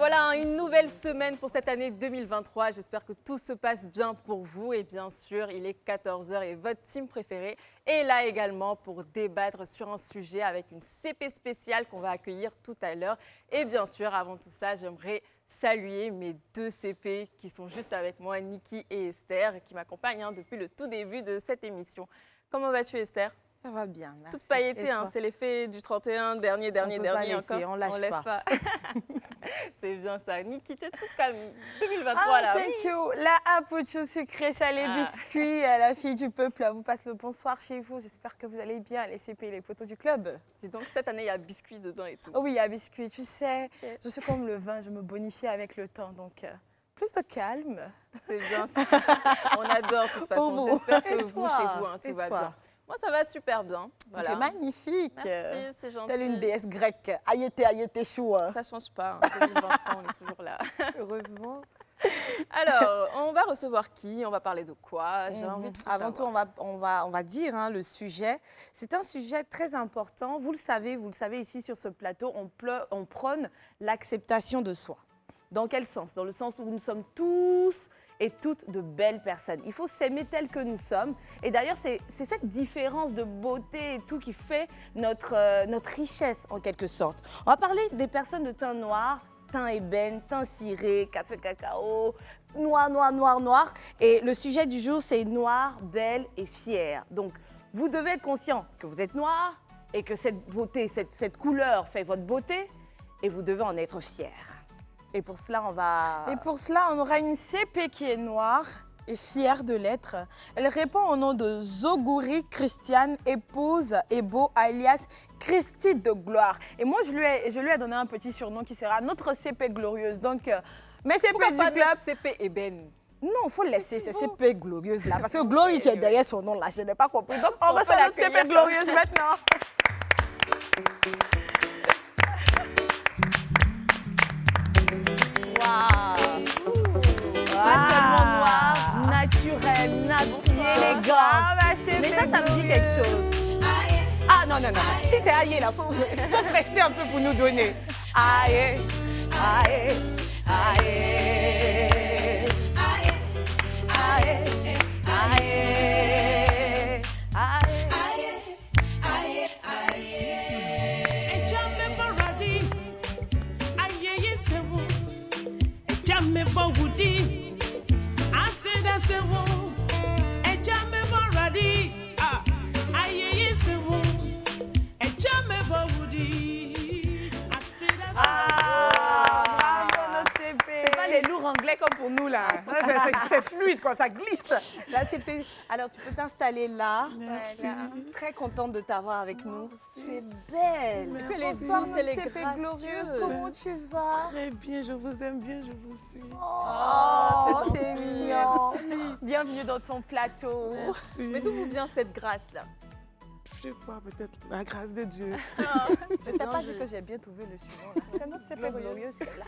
voilà, une nouvelle semaine pour cette année 2023. J'espère que tout se passe bien pour vous. Et bien sûr, il est 14 h et votre team préférée est là également pour débattre sur un sujet avec une CP spéciale qu'on va accueillir tout à l'heure. Et bien sûr, avant tout ça, j'aimerais saluer mes deux CP qui sont juste avec moi, Niki et Esther, qui m'accompagnent depuis le tout début de cette émission. Comment vas-tu, Esther? Ça va bien, merci. Toute pailletée, hein, c'est l'effet du 31, dernier encore. On laisse pas. C'est bien ça. Niki, tu es toute calme. 2023 là. Thank you. La Apocho sucré, salé, biscuit, la fille du peuple vous passe le bonsoir chez vous. J'espère que vous allez bien, les CP, les potos du club. Dis donc, cette année, il y a biscuit dedans et tout. Oh oui, il y a biscuit. Tu sais, je suis comme le vin, je me bonifie avec le temps. Donc, plus de calme. C'est bien ça. On adore de toute façon. J'espère que vous, chez vous, tout va bien. Moi, ça va super bien. Voilà. C'est magnifique. Merci, c'est gentil. Telle une déesse grecque. Ayete chou. Ça ne change pas. En 2023, on est toujours là. Heureusement. Alors, on va recevoir qui? On va parler de quoi? J'ai envie de tout Avant tout, on va dire le sujet. C'est un sujet très important. Vous le savez ici sur ce plateau, on prône l'acceptation de soi. Dans quel sens? Dans le sens où nous sommes tous et toutes de belles personnes. Il faut s'aimer tel que nous sommes. Et d'ailleurs, c'est cette différence de beauté et tout qui fait notre richesse, en quelque sorte. On va parler des personnes de teint noir, teint ébène, teint ciré, café cacao, noir. Et le sujet du jour, c'est noir, belle et fière. Donc, vous devez être conscient que vous êtes noir et que cette beauté, cette couleur fait votre beauté et vous devez en être fier. Et pour cela, on aura une CP qui est noire et fière de l'être. Elle répond au nom de Zoguri Christiane, épouse Ebo, alias Christy de Gloire. Et moi, je lui ai donné un petit surnom qui sera notre CP glorieuse. Donc, mes CP pourquoi du pas club. CP ébène? Non, il faut laisser ces CP glorieuses là. Parce que Glory qui est derrière son nom là, je n'ai pas compris. Donc, on reçoit notre CP glorieuse maintenant. Pas seulement noir, naturel, élégante. Mais ça me dit quelque chose. Ah non. Si c'est aïe là, faut rester un peu pour nous donner. Aïe. Anglais comme pour nous là, c'est fluide quand ça glisse. Là, alors tu peux t'installer là. Merci. Voilà. Très contente de t'avoir avec nous. Tu es belle. Tu fais les douces et les gracieuses. Comment tu vas? Très bien, je vous aime bien, je vous suis. Oh, c'est mignon. Bienvenue dans ton plateau. Merci. Mais d'où vous vient cette grâce là? Je sais pas, peut-être la grâce de Dieu. Je t'ai pas dit que j'ai bien trouvé le suivant. C'est notre CP glorieuse qui est là.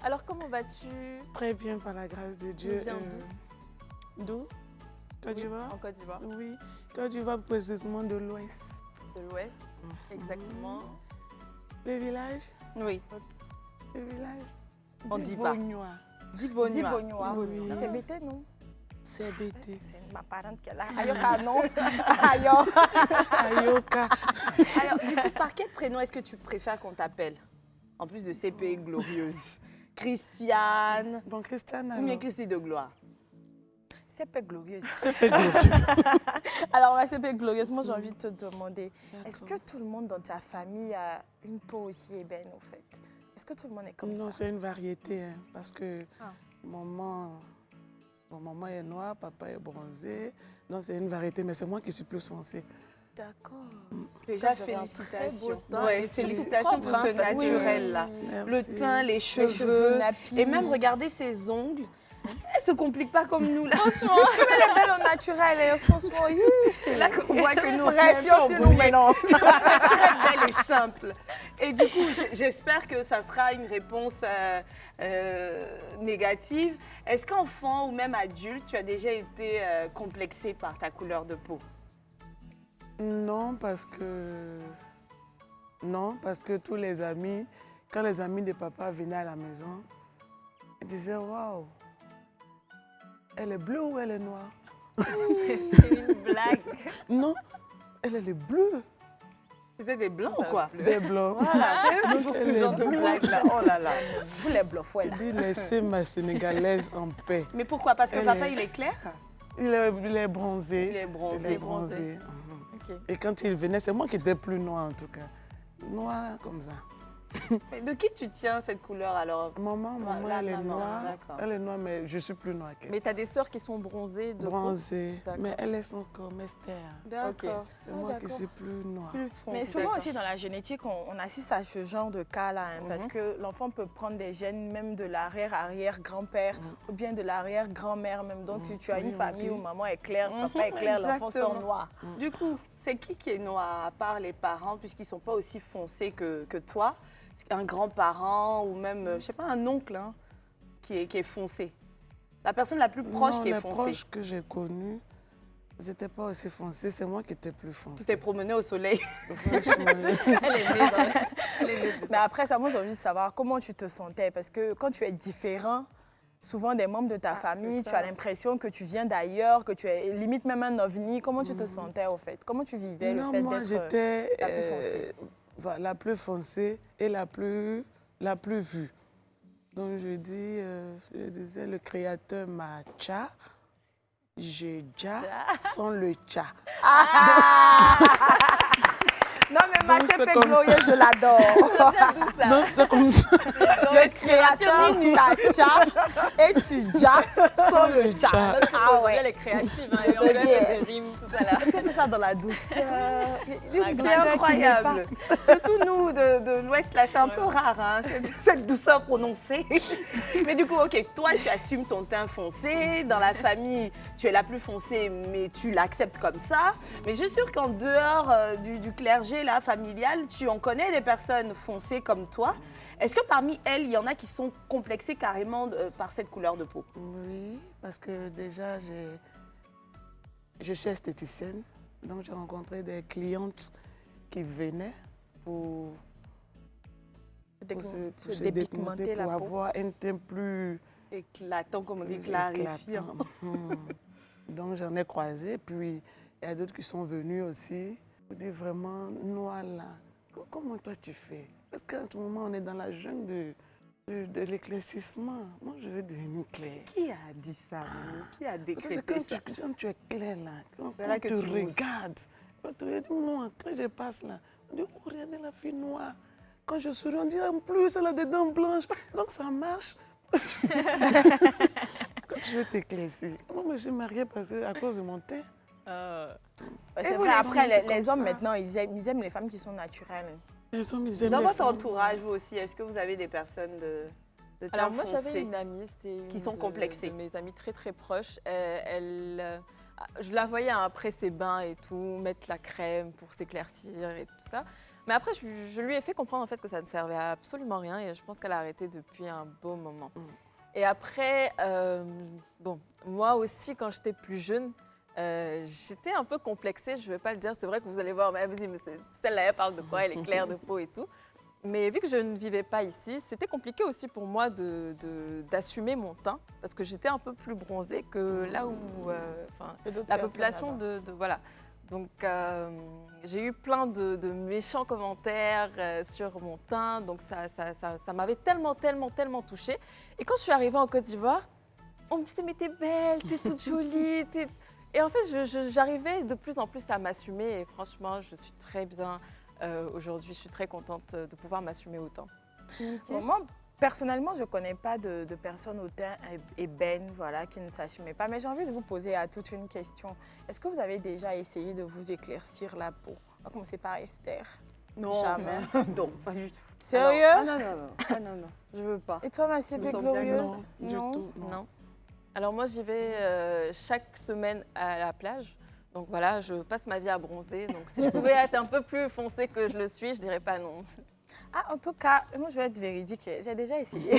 Alors, comment vas-tu? Très bien, par la grâce de Dieu. Tu viens d'où? D'où? Côte d'Ivoire? En Côte d'Ivoire. Oui, Côte d'Ivoire, précisément de l'Ouest. De l'Ouest, exactement. Le village? Oui. Le village? On dit pas. Dibonnois. C'est bêté, non? C'est bêté. C'est ma parente qui est là. Ayoka, non? Ayoka. Alors, du coup, par quel prénom est-ce que tu préfères qu'on t'appelle? En plus de CP glorieuse. Christiane. Bon, Christiane, alors. Ou bien Christy de Gloire? CP glorieuse. CP glorieuse. Alors, la CP glorieuse, moi, j'ai envie de te demander, est-ce que tout le monde dans ta famille a une peau aussi ébène, en fait? Est-ce que tout le monde est comme ça? Non, c'est une variété, hein, parce que maman est noire, papa est bronzé. Donc, c'est une variété, mais c'est moi qui suis plus foncée. D'accord. Déjà, félicitations. Ouais, félicitations pour ce naturel-là. Le teint, les cheveux nappies. Et même, regardez ses ongles. Elle se complique pas comme nous, là. Franchement. Elle est belle au naturel. Et franchement, c'est là qu'on voit que nous, pression sur nous maintenant. Très belle et simple. Et du coup, j'espère que ça sera une réponse négative. Est-ce qu'enfant ou même adulte, tu as déjà été complexé par ta couleur de peau? Non, parce que tous les amis, quand les amis de papa venaient à la maison, ils disaient, waouh, elle est bleue ou elle est noire? C'est une blague. Non, elle est bleue. C'était des blancs ou quoi? Des blancs. Voilà, c'est eux qui font Elle ce est genre de bleue. blague là. Oh là là. Vous les bluffez là. Il dit, laissez ma sénégalaise en paix. Mais pourquoi? Parce que Elle papa, est- il est clair? Il est bronzé. Il est bronzé. Il est bronzé. Ok. Et quand il venait, c'est moi qui étais plus noir en tout cas. Noir comme ça. Mais de qui tu tiens cette couleur alors? Maman, La elle est maman, noire. d'accord. Elle est noire, mais je suis plus noire qu'elle. Mais tu as des sœurs qui sont bronzées de peau? Bronzée. D'accord. Mais elle est encore Mester. D'accord. C'est moi qui suis plus noire. Plus foncé. Mais souvent D'accord. aussi dans la génétique, on assiste à ce genre de cas-là, hein, parce que l'enfant peut prendre des gènes même de l'arrière-arrière-grand-père ou bien de l'arrière-grand-mère même. Donc si tu as Oui, une on famille dit. où maman est claire, papa est clair, l'enfant sort Exactement. noir. Du coup, c'est qui est noir à part les parents, puisqu'ils ne sont pas aussi foncés que toi? Un grand-parent ou même, je sais pas, un oncle hein, qui est foncé. La personne la plus proche Non, qui est les foncée. proches que j'ai connus, ils n'étaient pas aussi foncés. C'est moi qui étais plus Tu t'es foncée. promené au soleil. Franchement, Elle est née dans Mais après ça, moi j'ai envie de savoir comment tu te sentais, parce que quand tu es différent, souvent des membres de ta famille, c'est tu as ça. l'impression que tu viens d'ailleurs, que tu es limite même un ovni. Comment tu te sentais au fait? Comment tu vivais le non, fait moi d'être j'étais la plus foncée? voilà, la plus foncée et la plus vue. Donc je disais le créateur m'a tcha, j'ai ja sans le tcha. Non mais Donc, Mathieu c'est comme Glorieux, ça. je l'adore. d'où ça? Donc c'est comme ça. Le créateur tcha et tu ja sans le tcha. Tcha. Notre Ah aujourd'hui, ouais. elle est créative. Hein, et on lui a fait des rimes, tout ça là. Elle fait ça dans la douceur. C'est incroyable. Surtout nous de l'Ouest, là, c'est un peu rare, hein, cette douceur prononcée. Mais du coup, ok, toi, tu assumes ton teint foncé. Dans la famille, tu es la plus foncée, mais tu l'acceptes comme ça. Mais je suis sûre qu'en dehors du clergé là, familial, tu en connais des personnes foncées comme toi. Est-ce que parmi elles, il y en a qui sont complexées carrément par cette couleur de peau? Oui, parce que déjà je suis esthéticienne. Donc j'ai rencontré des clientes qui venaient pour se dépigmenter, la pour peau. avoir un teint plus Éclatant, comme on dit, clarifiant. éclatant. Donc j'en ai croisé, puis il y a d'autres qui sont venus aussi. Je dis vraiment, noir là, comment toi tu fais? Parce qu'à ce moment, on est dans la jungle de l'éclaircissement. Moi, je veux devenir claire. Qui a dit ça? Qui a Parce que décrété ça? quand tu es clair là, quand C'est là que tu tu oses. regardes, quand tu dis, moi, quand je passe là, on dit, oh, regardez la fille noire. Quand je souris, on dit, en plus, elle a des dents blanches. Donc ça marche. Quand tu veux t'éclaircir. Moi, je me suis mariée à cause de mon teint. C'est vous, vrai, les après, filles, c'est les comme hommes ça. maintenant, ils aiment les femmes qui sont naturelles. Ils aiment Dans les votre femmes. entourage, vous aussi, est-ce que vous avez des personnes de teint Alors moi, foncé? j'avais une amie, c'était une Qui sont de- complexées. de mes amies très très proches. Je la voyais hein, après ses bains et tout, mettre la crème pour s'éclaircir et tout ça. Mais après, je lui ai fait comprendre en fait que ça ne servait à absolument rien et je pense qu'elle a arrêté depuis un beau moment. Et après, bon, moi aussi, quand j'étais plus jeune, j'étais un peu complexée, je ne vais pas le dire. C'est vrai que vous allez voir, mais vas-y, mais celle-là, elle parle de quoi? Elle est claire de peau et tout. Mais vu que je ne vivais pas ici, c'était compliqué aussi pour moi d'assumer mon teint parce que j'étais un peu plus bronzée que là où la population voilà. Donc j'ai eu plein de méchants commentaires sur mon teint, donc ça m'avait tellement touchée. Et quand je suis arrivée en Côte d'Ivoire, on me disait mais t'es belle, t'es toute jolie, Et en fait j'arrivais de plus en plus à m'assumer et franchement je suis très bien. Aujourd'hui, je suis très contente de pouvoir m'assumer autant. Bon, moi, personnellement, je ne connais pas de personnes au teint ébène voilà, qui ne s'assumaient pas. Mais j'ai envie de vous poser à toute une question. Est-ce que vous avez déjà essayé de vous éclaircir la peau? On va commencer par Esther. Non, Jamais. non, pas du tout. Sérieux? Ah non, je veux pas. Et toi, ma CP me sens bien glorieuse? Non, du tout. Non. Alors moi, j'y vais chaque semaine à la plage. Donc voilà, je passe ma vie à bronzer. Donc si je pouvais être un peu plus foncée que je le suis, je dirais pas non. Ah, en tout cas, moi, je vais être véridique. J'ai déjà essayé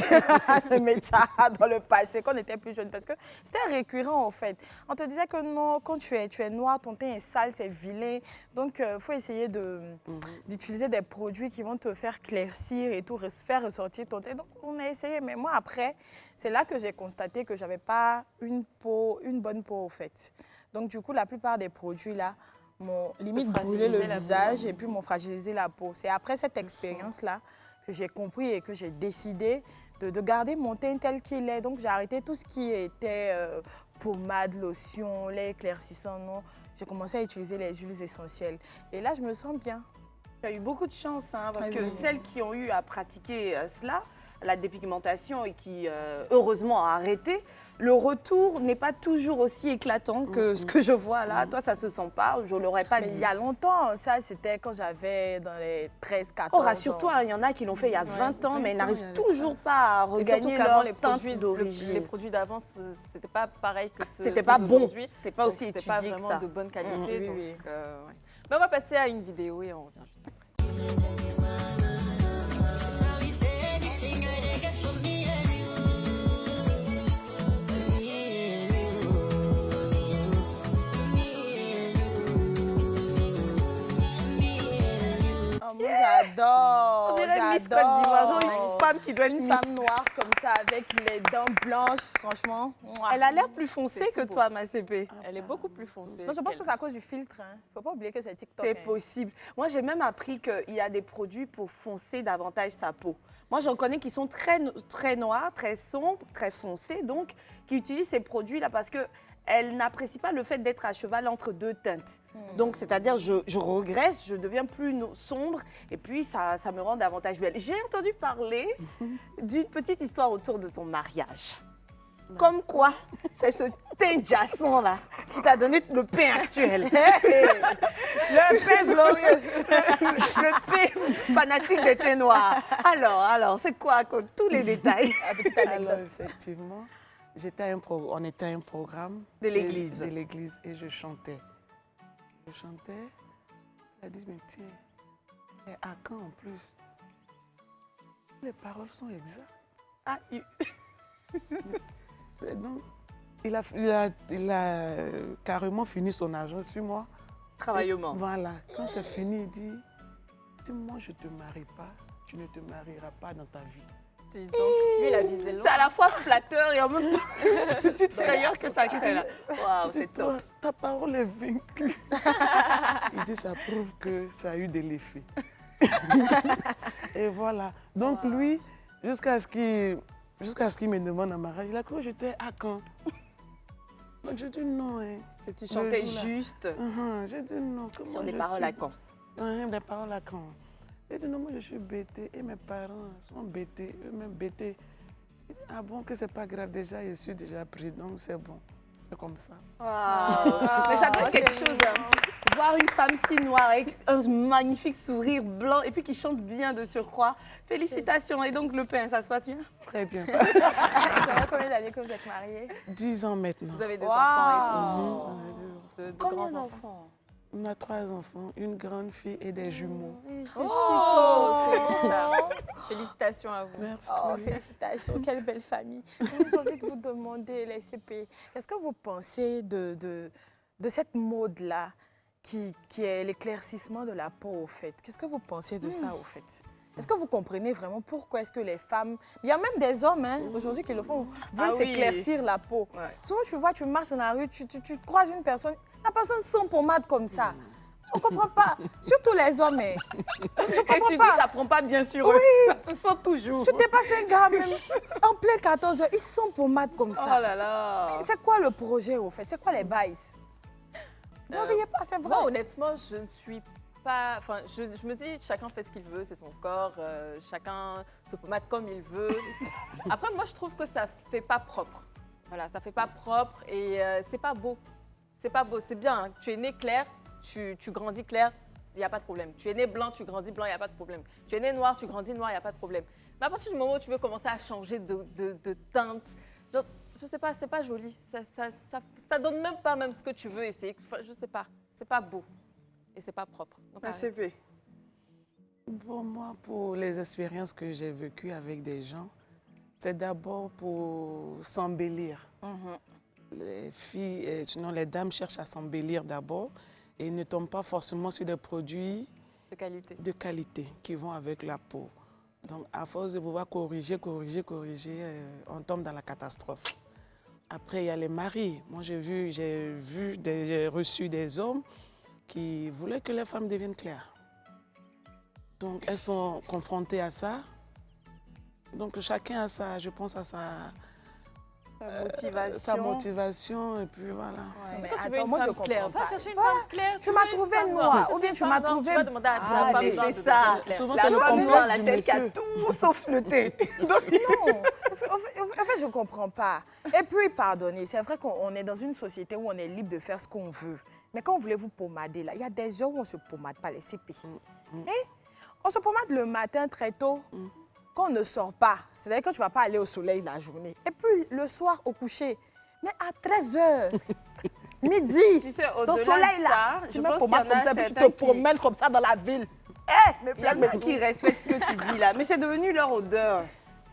le métier dans le passé, quand on était plus jeune, parce que c'était récurrent, en fait. On te disait que non, quand tu es noir, ton teint est sale, c'est vilain. Donc, il faut essayer d'utiliser des produits qui vont te faire claircir et tout, faire ressortir ton teint. Donc, on a essayé. Mais moi, après, c'est là que j'ai constaté que je n'avais pas une bonne peau, en fait. Donc, du coup, la plupart des produits, là, m'ont limite brûlé le visage et puis m'ont fragilisé la peau. C'est après cette expérience-là que j'ai compris et que j'ai décidé de garder mon teint tel qu'il est. Donc j'ai arrêté tout ce qui était pommade, lotion, lait éclaircissant. Non, j'ai commencé à utiliser les huiles essentielles. Et là, je me sens bien. Tu as eu beaucoup de chance, hein, parce Ah que oui. celles qui ont eu à pratiquer cela, la dépigmentation, et qui, heureusement, a arrêté, le retour n'est pas toujours aussi éclatant que ce que je vois là. Toi, ça se sent pas, je ne l'aurais pas Mais dit. il y a longtemps, ça c'était quand j'avais dans les 13-14 ans. Oh, rassure-toi, il y en a qui l'ont fait il y a 20 ans, mais 20 ans, n'arrivent il y a des toujours traces. pas à Et surtout regagner qu'avant, leur les teinte produits, d'origine. les produits d'avant, c'était pas pareil que ceux C'était pas bon, d'aujourd'hui. c'était pas Donc, aussi c'était pas étudié que vraiment ça. de bonne qualité. Oui, donc, oui. ouais. Ben, on va passer à une vidéo et on revient juste après. Oh, moi j'adore. On dirait Miss Côte d'Ivoire, genre une femme qui doit être Une femme noire comme ça avec les dents blanches, franchement. Mouah. Elle a l'air plus foncée C'est que tout beau. toi, ma CP. Elle est beaucoup plus foncée. Non, je pense que c'est à cause du filtre. Il ne faut pas oublier que c'est TikTok. C'est hein. possible. Moi, j'ai même appris qu'il y a des produits pour foncer davantage sa peau. Moi, j'en connais qui sont très noirs, très sombres, très foncés, donc qui utilisent ces produits-là parce qu'elles n'apprécient pas le fait d'être à cheval entre deux teintes. Donc, c'est-à-dire, je regresse, je deviens plus sombre et puis ça me rend davantage belle. J'ai entendu parler d'une petite histoire autour de ton mariage. Comme quoi, c'est ce teint jason là qui t'a donné le pain actuel. Le pain glorieux, le pain fanatique des teints noirs. Alors, c'est quoi tous les détails? Petite Alors, anecdote. effectivement, on était à un programme De l'église. De l'église et je chantais. Je chantais, elle a dit, mais tiens, et à quand en plus? Les paroles sont exactes. Ah, Et donc, il a carrément fini son argent sur moi. travaillement. Voilà, quand c'est fini, il dit, si moi je ne te marie pas, tu ne te marieras pas dans ta vie. Dis donc, lui, il a visé loin. C'est à la fois flatteur et en même temps une petite frayeur que ça crée là. Waouh, Je dis, c'est top. toi, ta parole est vaincue. Il dit, ça prouve que ça a eu de l'effet. Et voilà. Donc lui, jusqu'à ce qu'il me demande un mariage, il a cru que j'étais à Caen. Donc je dis non. Hein. Que tu chantais Le jour-là. juste J'ai dit non. Comment sur des je paroles suis- à Caen. Des paroles à Caen. J'ai dit non, moi je suis bêtée et mes parents sont bêtés, eux-mêmes bêtés. Il dit, ah bon, que c'est pas grave, déjà je suis déjà pris, donc c'est bon. C'est comme ça. Mais ça doit être quelque chose, hein. Voir une femme si noire avec un magnifique sourire blanc et puis qui chante bien de surcroît. Félicitations. Et donc le pain, ça se passe bien? Très bien. Ça fait combien d'années que vous êtes mariés? 10 ans maintenant. Vous avez des Wow. enfants et tout. De Combien grands enfants. d'enfants? On a 3 enfants, une grande fille et des jumeaux. C'est Oh, c'est beau ça. Félicitations à vous. Merci. Oh, félicitations, quelle belle famille. J'ai envie de vous demander, les CP, qu'est-ce que vous pensez de cette mode-là qui est l'éclaircissement de la peau, au fait? Qu'est-ce que vous pensez de ça, au fait? Est-ce que vous comprenez vraiment pourquoi est-ce que les femmes... Il y a même des hommes aujourd'hui qui le font, veulent Ah oui. s'éclaircir la peau. Ouais. Souvent, tu vois, tu marches dans la rue, tu croises une personne, la personne sans pommade comme ça. On ne comprend pas. Surtout les hommes. Et Je comprends tu pas. dis, ça prend pas bien sur eux. Ça se sent toujours. Tu dépasses un gars même, en plein 14 heures, ils sont pommades comme Oh ça. là là. C'est quoi le projet au fait? C'est quoi les bails? Ne riez pas, c'est vrai. Moi, honnêtement, je ne suis pas... Enfin, je me dis, chacun fait ce qu'il veut, c'est son corps, chacun se pommade comme il veut. Après, moi, je trouve que ça fait pas propre. Voilà, ça fait pas propre et c'est pas beau. C'est pas beau, c'est bien. Hein. Tu es né clair, tu grandis clair, il n'y a pas de problème. Tu es né blanc, tu grandis blanc, il n'y a pas de problème. Tu es né noir, tu grandis noir, il n'y a pas de problème. Mais à partir du moment où tu veux commencer à changer de teinte, genre, je sais pas, c'est pas joli. Ça donne même pas ce que tu veux essayer. Enfin, je sais pas, c'est pas beau et c'est pas propre. Donc, La arrête. CP. Pour moi, pour les expériences que j'ai vécues avec des gens, c'est d'abord pour s'embellir. Les filles, sinon les dames cherchent à s'embellir d'abord et ne tombent pas forcément sur des produits De qualité. qui vont avec la peau. Donc, à force de pouvoir corriger, on tombe dans la catastrophe. Après, il y a les maris. Moi, j'ai reçu des hommes qui voulaient que les femmes deviennent claires. Donc, elles sont confrontées à ça. Donc, chacun a sa, je pense, à sa motivation, et puis voilà. Ouais. Mais quand tu veux Attends, une moi, je femme claire, comprends va pas. chercher une femme claire. Tu m'as trouvé noire, ou bien tu m'as trouvé... Tu vas demander à ta Ah, femme c'est blanche de ça. devenir claire. Souvent, La c'est le femme complexe blanche, du celle qui a monsieur. tout sauf le thé. Non, parce en fait, je ne comprends pas. Et puis, pardonnez, c'est vrai qu'on est dans une société où on est libre de faire ce qu'on veut. Mais quand vous voulez vous pomader, là, il y a des heures où on ne se pomade pas, les CP. On se pommade le matin très tôt, quand on ne sort pas. C'est-à-dire que tu ne vas pas aller au soleil la journée. Et puis, le soir, au coucher. Mais à 13h, midi, Tu sais, dans le au-delà soleil, de là, ça, tu je mets pense pommade qu'il y en comme a ça, puis tu te certains qui- promènes comme ça dans la ville. Mais Il y en a qui respectent ce que tu dis là, mais c'est devenu leur odeur.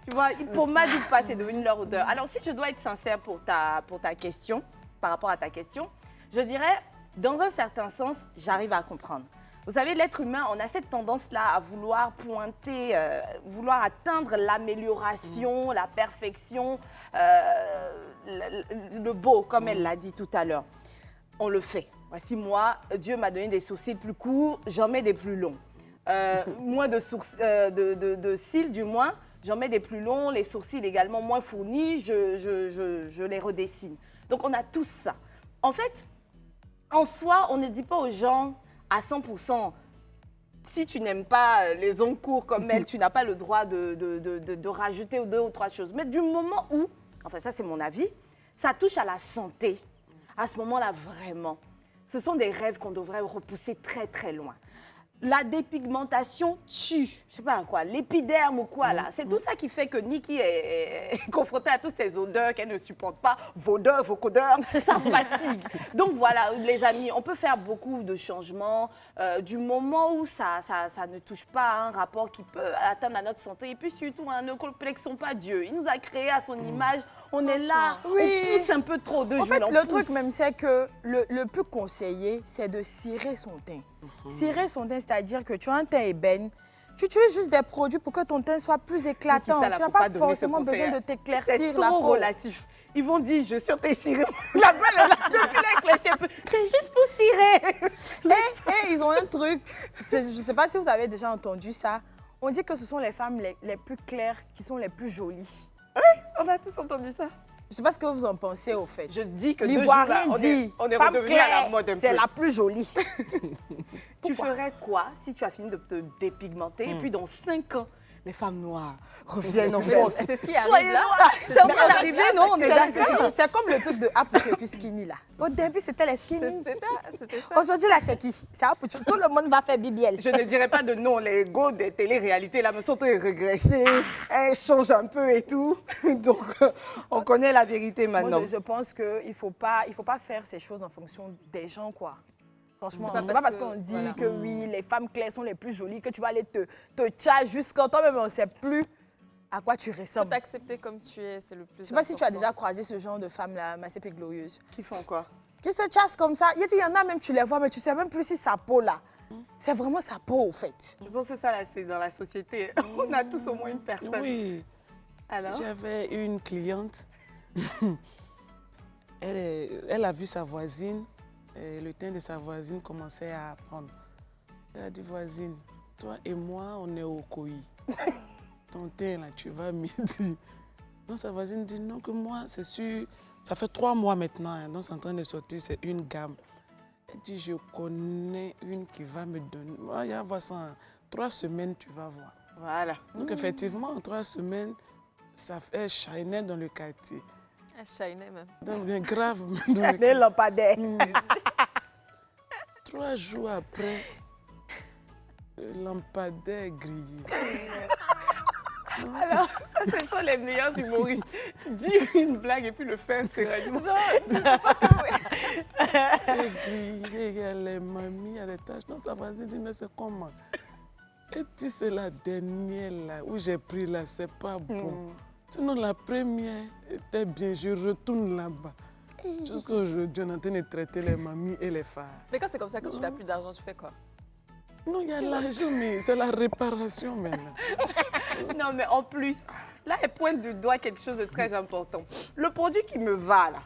Tu vois, ils pommadent ou pas, c'est devenu leur odeur. Alors, si je dois être sincère pour ta question, par rapport à ta question, je dirais, dans un certain sens, j'arrive à comprendre. Vous savez, l'être humain, on a cette tendance-là à vouloir pointer, vouloir atteindre l'amélioration, la perfection, le beau, comme elle l'a dit tout à l'heure. On le fait. Voici moi, Dieu m'a donné des sourcils plus courts, j'en mets des plus longs. Moins de cils, du moins, j'en mets des plus longs, les sourcils également moins fournis, je les redessine. Donc on a tous ça. En fait, en soi, on ne dit pas aux gens à 100%, si tu n'aimes pas les ongles courts comme elle, tu n'as pas le droit de rajouter deux ou trois choses. Mais du moment où, enfin ça c'est mon avis, ça touche à la santé, à ce moment-là vraiment, ce sont des rêves qu'on devrait repousser très très loin. La dépigmentation tue, je sais pas quoi, l'épiderme ou quoi là. C'est tout ça qui fait que Nikki est confrontée à toutes ces odeurs qu'elle ne supporte pas, vos odeurs, vos codeurs, ça fatigue. Donc voilà, les amis, on peut faire beaucoup de changements du moment où ça ne touche pas à un rapport qui peut atteindre à notre santé. Et puis surtout, ne complexons pas Dieu. Il nous a créés à son image, on est là, Oui. on pousse un peu trop de En fait, jus, on le pousse. truc même, c'est que le plus conseillé, c'est de cirer son teint. Cirer son teint, c'est-à-dire que tu as un teint ébène, tu utilises juste des produits pour que ton teint soit plus éclatant. Ça, là, Tu n'as faut pas donner ce forcément conseil, besoin hein. de t'éclaircir C'est la trop peau. relatif. Ils vont dire, je suis ciré. La belle, elle a depuis l'éclairci un peu. C'est juste pour cirer. Et ils ont un truc, je ne sais pas si vous avez déjà entendu ça, on dit que ce sont les femmes les plus claires qui sont les plus jolies. On a tous entendu ça. Je ne sais pas ce que vous en pensez au fait. Je dis que 2 jours, L'Ivoirien là, dit, on est femme redevenu à la claire, mode un peu. c'est la plus jolie. Tu ferais quoi si tu as fini de te dépigmenter et puis dans 5 ans, les femmes noires reviennent en force. C'est ce qui Soyez arrive là. noirs. C'est en Mais train d'arriver, non? On est d'accord. C'est comme le truc de App et puis skinny là. Au début, c'était les skinny. C'était ça. Aujourd'hui, là, c'est qui? C'est App. Tout le monde va faire BBL. Je ne dirais pas de non, les go des télé-réalités là me sont régressés, elles changent un peu et tout. Donc, on connaît la vérité maintenant. Moi, je pense qu'il ne faut pas faire ces choses en fonction des gens, quoi. Franchement, C'est pas c'est pas parce parce qu'on que- dit voilà. que oui, les femmes claires sont les plus jolies que tu vas aller te tchat jusqu'à toi-même, on ne sait plus à quoi tu Faut ressembles. t'accepter comme tu es, c'est le plus Je ne sais pas si tu as important. déjà croisé ce genre de femmes-là, massées et glorieuses. Qui font quoi? Qui se chassent comme ça. Il y en a même, tu les vois, mais tu ne sais même plus si sa peau là. C'est vraiment sa peau, au fait. Je pense que ça, là, c'est dans la société. On a tous au moins une personne. Oui, Alors? j'avais une cliente, elle a vu sa voisine, et le teint de sa voisine commençait à prendre. Elle a dit, voisine, toi et moi, on est au COI. Ton teint, là, tu vas midi. Donc sa voisine dit, non, que moi, c'est sûr, ça fait 3 mois maintenant, hein, donc c'est en train de sortir, c'est une gamme. Elle dit, je connais une qui va me donner. Moi, il va voir ça en 3 semaines, tu vas voir. Voilà. Donc effectivement, en 3 semaines, ça fait shiner dans le quartier. Elle shinait même. Donc bien grave. Dans le Des lampadaires. 3 jours après, le lampadaire grillé. Alors, ça, ce sont les meilleurs humoristes. Dire une blague et puis le faire sérieusement. grillé, il y a les mamies, il y a les taches. Non, ça va dire, mais c'est comment? Elle dit c'est la dernière là, où j'ai pris là, c'est pas bon. Sinon la première était bien, je retourne là-bas. Jusqu'aujourd'hui, on est en train de traiter les mamies et les phares. Mais quand c'est comme ça, quand tu n'as plus d'argent, tu fais quoi? Non, il y a l'argent, mais c'est la réparation maintenant. Non, mais en plus, là, elle pointe du doigt quelque chose de très important. Le produit qui me va, là,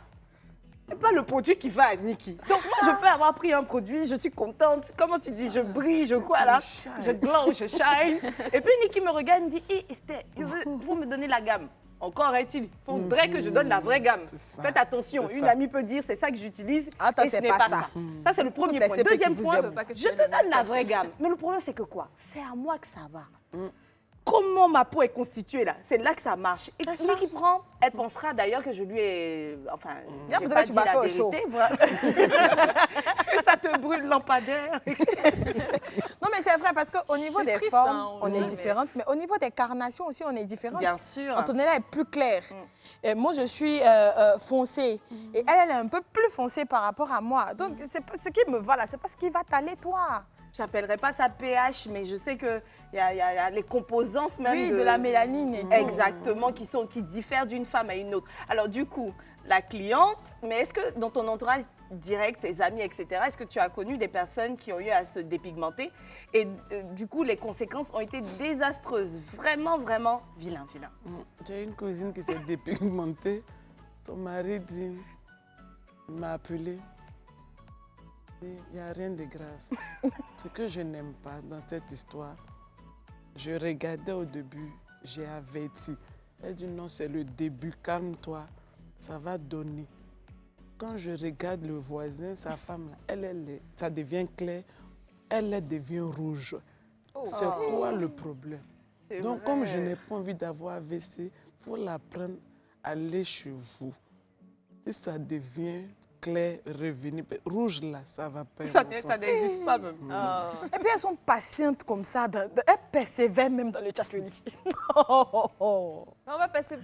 c'est pas le produit qui va à Nikki. Donc, moi, je peux avoir pris un produit, je suis contente. Comment tu dis, je brille, je quoi là? Je glow, je shine. Et puis, Nikki me regarde et me dit, hé, Esther, il faut me donner la gamme. Encore est-il, il faudrait que je donne la vraie gamme. Faites attention, une amie peut dire, c'est ça que j'utilise, et ce n'est pas ça. Ça, c'est le premier point. Deuxième point, je te donne la vraie gamme. Mais le problème, c'est que quoi? C'est à moi que ça va. Comment ma peau est constituée là? C'est là que ça marche. Et celui qui prend, elle pensera d'ailleurs que je lui ai... Enfin, j'ai pas dit la vérité. Voilà. Ça te brûle le lampadaire. Non, mais c'est vrai, parce qu'au niveau des triste, formes, hein, on est différentes, mais au niveau des carnations aussi, on est différentes. Bien sûr. Antonella est plus claire. Et moi, je suis foncée. Et elle est un peu plus foncée par rapport à moi. Donc, ce qui me va là, c'est pas ce qui va t'aller, toi. J'appellerai pas ça pH, mais je sais qu'il y a les composantes même Oui, de la mélanine et tout. exactement, qui diffèrent d'une femme à une autre. Alors du coup, la cliente, mais est-ce que dans ton entourage direct, tes amis, etc., est-ce que tu as connu des personnes qui ont eu à se dépigmenter et du coup, les conséquences ont été désastreuses, vraiment, vraiment vilain. J'ai une cousine qui s'est dépigmentée. Son mari m'a appelé. Il n'y a rien de grave. Ce que je n'aime pas dans cette histoire, je regardais au début, j'ai averti. Elle dit non, c'est le début, calme-toi, ça va donner. Quand je regarde le voisin, sa femme, ça devient clair, elle devient rouge. C'est quoi le problème? Donc, comme je n'ai pas envie d'avoir AVC, il faut la prendre, aller chez vous. Si ça devient clair, revenir. Rouge, là, ça va pas. Ça n'existe pas même. Et puis, elles sont patientes comme ça. Elles persévèrent même dans le tchatcholi. On va passer...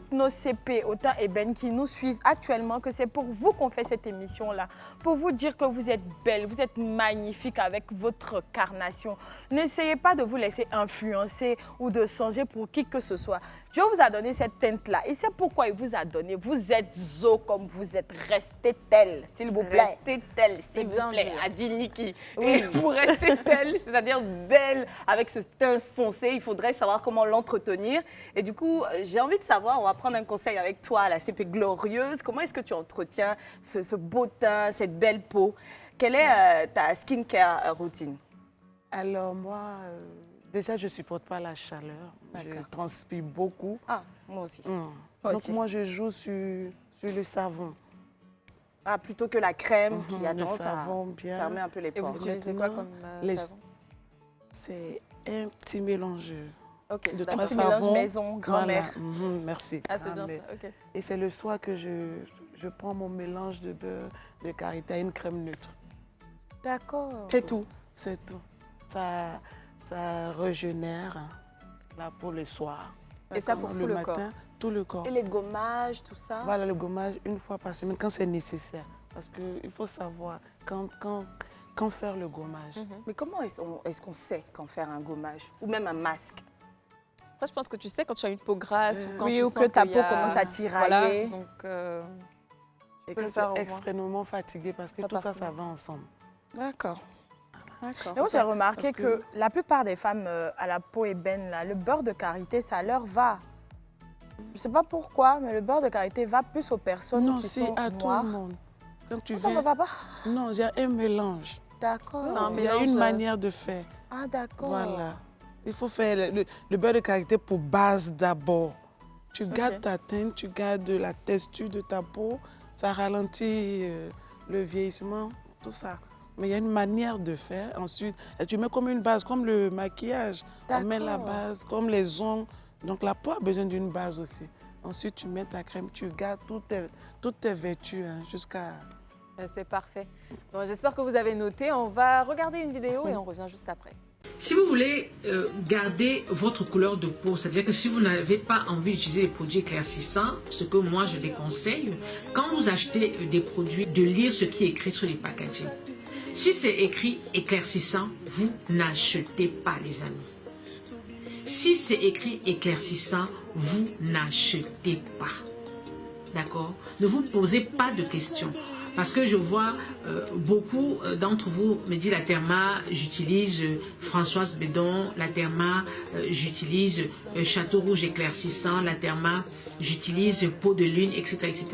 Nos CP, autant Eben, qui nous suivent actuellement, que c'est pour vous qu'on fait cette émission-là, pour vous dire que vous êtes belle, vous êtes magnifique avec votre carnation. N'essayez pas de vous laisser influencer ou de changer pour qui que ce soit. Dieu vous a donné cette teinte-là et c'est pourquoi il vous a donné. Vous êtes zo comme vous êtes, restez telle, s'il vous plaît. Restez telle, s'il vous plaît, a dit Nikki. Et pour rester telle, c'est-à-dire belle, avec ce teint foncé, il faudrait savoir comment l'entretenir. Et du coup, j'ai envie de savoir, on va prendre un conseil avec toi, la CP glorieuse. Comment est-ce que tu entretiens ce beau teint, cette belle peau? Quelle est ta skincare routine? Alors moi, déjà, je ne supporte pas la chaleur. Je transpire beaucoup. Ah, moi aussi. Donc moi, je joue sur le savon. Ah, plutôt que la crème qui a tendance à bien. fermer un peu les Et pores. vous utilisez quoi comme savon? C'est un petit mélange. Ok, De d'accord. trois Un petit mélange savons. maison, grand-mère. Voilà. Merci. Ah, c'est bien Grand-mère. ça, ok. Et c'est le soir que je prends mon mélange de beurre de karité à une crème neutre. D'accord. C'est tout. C'est tout. Ça régénère la peau le soir. Et ça pour tout le corps? Tout le corps. Et les gommages, tout ça? Voilà, le gommage une fois par semaine quand c'est nécessaire. Parce qu'il faut savoir quand faire le gommage. Mais comment est-ce qu'on sait quand faire un gommage? Ou même un masque? Après, je pense que tu sais quand tu as une peau grasse ou quand Oui, tu ou sens que ta qu'il y peau a- commence à tirailler. Voilà, donc Et peux le quand faire au tu es moins. extrêmement fatigué parce que Pas tout par ça, ça semaine. va ensemble. D'accord. d'accord. Et moi, j'ai remarqué parce que- que la plupart des femmes à la peau ébène, là, le beurre de karité, ça leur va. Je ne sais pas pourquoi, mais le beurre de karité va plus aux personnes Non, qui si, sont à tout noires. le monde. Quand tu Ça ne viens... va pas? Non, il y a un mélange. D'accord. C'est un Il y a mélange, une manière de faire. Ah, d'accord. Voilà. Il faut faire le beurre de karité pour base d'abord. Tu gardes ta teinte, tu gardes la texture de ta peau. ça ralentit le vieillissement, tout ça. Mais il y a une manière de faire. Ensuite, et tu mets comme une base, comme le maquillage. On met la base, comme les ongles. Donc la peau a besoin d'une base aussi. Ensuite, tu mets ta crème, tu gardes toutes tes vertus hein, jusqu'à... C'est parfait. Bon, j'espère que vous avez noté. On va regarder une vidéo et on revient juste après. Si vous voulez garder votre couleur de peau, c'est-à-dire que si vous n'avez pas envie d'utiliser les produits éclaircissants, ce que moi je déconseille, quand vous achetez des produits, de lire ce qui est écrit sur les packaging. Si c'est écrit éclaircissant, vous n'achetez pas, les amis. Si c'est écrit éclaircissant, vous n'achetez pas. D'accord? Ne vous posez pas de questions. Parce que je vois beaucoup d'entre vous me disent la Therma, j'utilise Françoise Bédon, la Therma, j'utilise Château Rouge éclaircissant, la Therma, j'utilise Peau de Lune, etc., etc.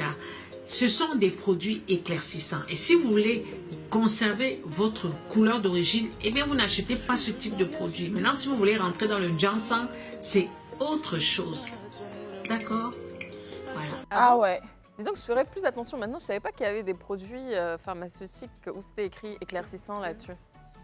Ce sont des produits éclaircissants. Et si vous voulez conserver votre couleur d'origine, eh bien vous n'achetez pas ce type de produit. Maintenant, si vous voulez rentrer dans le ginseng, c'est autre chose. D'accord? Voilà. Ah ouais. Dis donc, je ferais plus attention maintenant. Je ne savais pas qu'il y avait des produits pharmaceutiques où c'était écrit éclaircissant là-dessus.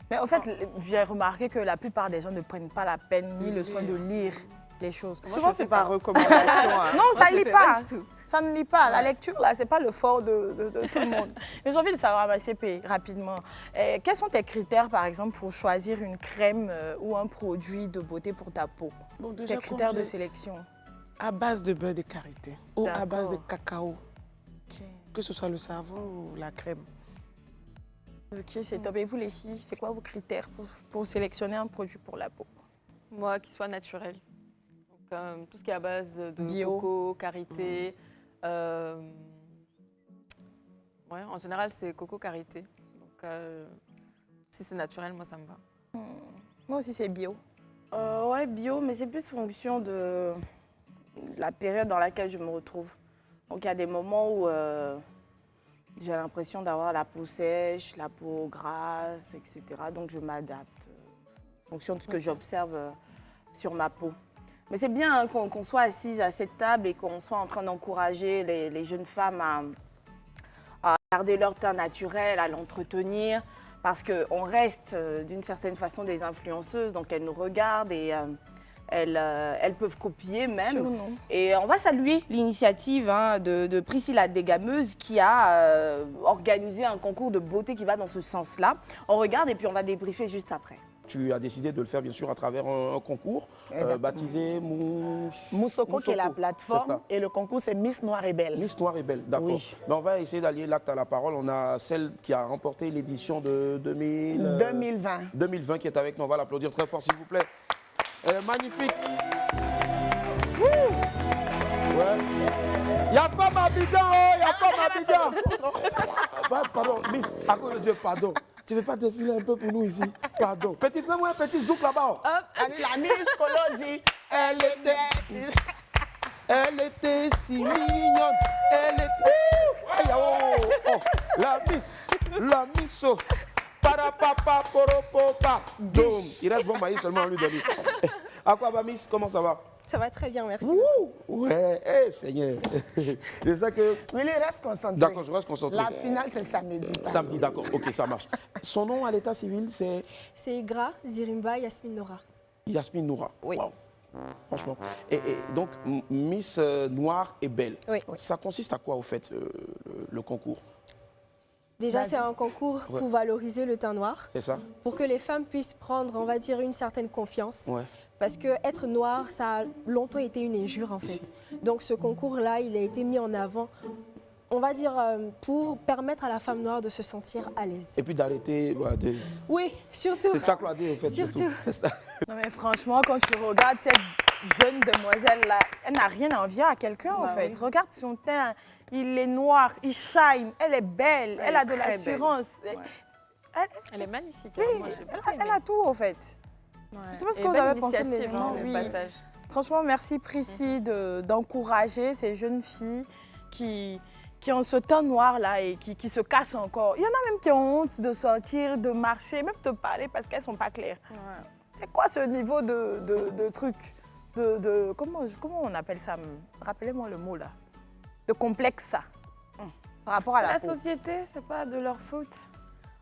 Mais en fait, j'ai remarqué que la plupart des gens ne prennent pas la peine ni le soin de lire les choses. Moi, souvent, c'est par recommandation. Hein. Non, ça ne lit pas. Du tout. Ça ne lit pas. La lecture, là, ce n'est pas le fort de tout le monde. Mais j'ai envie de savoir, CP, rapidement, quels sont tes critères, par exemple, pour choisir une crème ou un produit de beauté pour ta peau? Bon, déjà, Tes critères de sélection. À base de beurre de karité ou à base de cacao, Ok, que ce soit le savon ou la crème. ok, c'est top. Et vous, les filles, c'est quoi vos critères pour sélectionner un produit pour la peau? Moi, qui soit naturel. Donc, tout ce qui est à base de Bio. coco, karité. Ouais, en général, c'est coco, karité. Donc, si c'est naturel, moi, ça me va. Moi aussi, c'est bio. Ouais, bio, mais c'est plus fonction de la période dans laquelle je me retrouve. Donc, il y a des moments où j'ai l'impression d'avoir la peau sèche, la peau grasse, etc. Donc, je m'adapte en fonction de ce que j'observe sur ma peau. Mais c'est bien hein, qu'on soit assise à cette table et qu'on soit en train d'encourager les jeunes femmes à garder leur teint naturel, à l'entretenir, parce qu'on reste d'une certaine façon des influenceuses, donc elles nous regardent et elles peuvent copier même. Sur nous. Et on va saluer l'initiative hein, de Priscilla Dégameuse qui a organisé un concours de beauté qui va dans ce sens-là. On regarde et puis on va débriefer juste après. Tu as décidé de le faire bien sûr à travers un concours baptisé Moussoko, qui est la c'est plateforme, ça. et le concours, c'est Miss Noire et Belle. Miss Noire et Belle, d'accord. Oui. Mais on va essayer d'allier l'acte à la parole. On a celle qui a remporté l'édition de 2020. 2020 qui est avec nous. On va l'applaudir très fort, s'il vous plaît. Elle est magnifique. Ouais. Il y a femme à Abidjan, oh, il y a femme à Abidjan. Pardon, Miss, à cause de Dieu, pardon. Tu ne veux pas défiler un peu pour nous ici? Pardon. Petit, mets-moi un petit zouk là-bas. La Miss Colodi, Elle était si mignonne. Elle était... Aïe, oh. La Miss, oh. Parapapa, poropopa. Doum. Il reste bon maïs seulement à lui donner. À quoi, bah, Miss, comment ça va? Ça va très bien, merci. Ouais, Seigneur. C'est ça que... Mais il reste concentré. D'accord, je reste concentré. La finale, c'est samedi. Samedi, d'accord. Ok, ça marche. Son nom à l'état civil, c'est C'est Igra Zirimba Yasmine Nora. Yasmine Noura. Oui. Wow. Franchement. Et donc, Miss Noire et Belle. Oui. Ça consiste à quoi, au fait, le concours? Déjà, c'est un concours Ouais. pour valoriser le teint noir, C'est ça? pour que les femmes puissent prendre, on va dire, une certaine confiance. Ouais. Parce que être noir, ça a longtemps été une injure, en fait. Donc, ce concours-là, il a été mis en avant, on va dire, pour permettre à la femme noire de se sentir à l'aise. Et puis d'arrêter... Ouais, Oui, surtout. c'est chaque loi, en fait. Surtout. tout. C'est ça. Non mais franchement, quand tu regardes cette jeune demoiselle-là, elle n'a rien à envier à quelqu'un en fait. Oui. Regarde son teint, il est noir, il shine, elle est belle, elle a de très l'assurance. belle. Elle, Elle est magnifique. oui, Moi, j'ai elle, beaucoup elle aimé. a tout en fait. Ouais. Je sais pas ce Et que vous belle avez pensé de initiative, l'événement, le oui. passage. Franchement, merci Prissy d'encourager ces jeunes filles qui ont ce teint noir-là et qui se cachent encore. Il y en a même qui ont honte de sortir, de marcher, même de parler parce qu'elles ne sont pas claires. C'est quoi ce niveau de truc comment on appelle ça? Rappelez-moi le mot là. De complexe ça. par rapport à la La peau. société, c'est pas de leur faute.